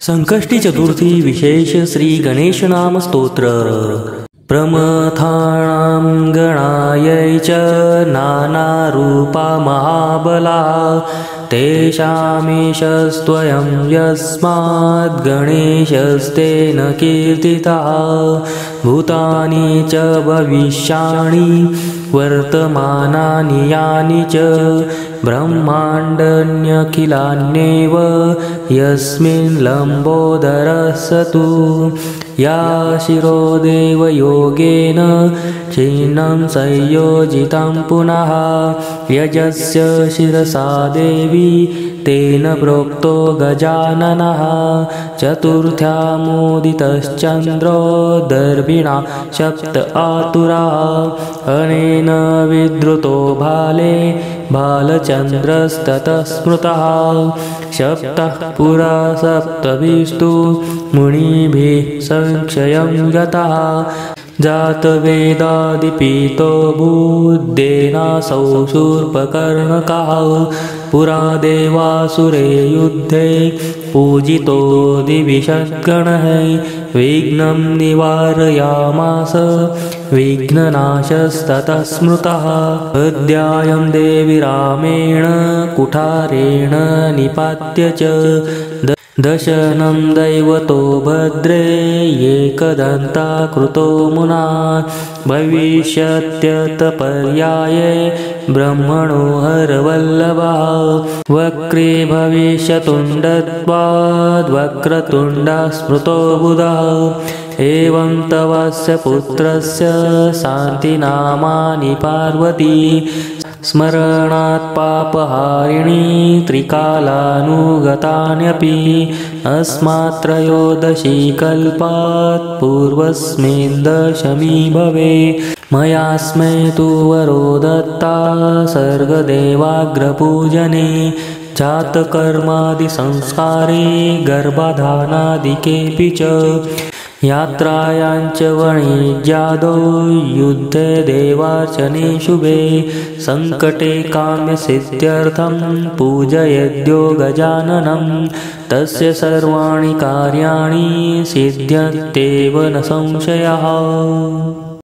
संकष्टी चतुर्थी विशेष श्री गणेश नाम स्तोत्र। प्रमथानां गणायै च नानारूपा महाबला तेषामीशस्त्वयं यस्माद् गणेशस्तेन कीर्तितः भूतानि च भविष्याणि वर्तमानानि यानि च ब्रह्माण्डन्यखिलान्येव यस्मिन् लम्बोदरस्सतु या शिरो देवयोगेन छिन्नं संयोजितं पुनः यजस्य शिरसा देवी तेन प्रोक्तो गजाननः चतुर्थ्यामोदितश्चन्द्रो दर्भिणा सप्त आतुराः अनेन विद्रुतो भाले बालचन्द्रस्ततः स्मृतः सप्तः पुरा सप्तभिस्तु मुनिभिः संक्षयं गतः जातवेदादिपीतो बुद्धेनासौ शूर्पकर्णकः पुरा देवासुरे युद्धे पूजितो दिविषद्गणः विघ्नं निवारयामास विघ्ननाशस्ततः स्मृतः अद्यायं देवी रामेण कुठारेण निपात्य च दशनं दैवतो भद्रे एकदन्ता कृतो मुना भविष्यत्यतपर्याये ब्रह्मणो हरवल्लभः वक्रे भविष्यतुण्डत्वाद् वक्रतुण्डः स्मृतो बुधः एवं तवस्य पुत्रस्य शान्तिनामानि पार्वती स्मरणात् पापहारिणी त्रिकालानुगतान्यपि अस्मात्रयोदशी कल्पात् पूर्वस्मिन् दशमी भवे मयास्मै तु वरो दत्ता सर्गदेवाग्रपूजने जातकर्मादिसंस्कारे गर्भाधानादिकेऽपि च यात्रायाञ्च वणिज्यादौ युद्धे देवार्चने शुभे संकटे काम्यसिद्ध्यर्थं पूजयेद्यो गजाननं तस्य सर्वाणि कार्याणि सिद्ध्यन्त्येव न संशयः।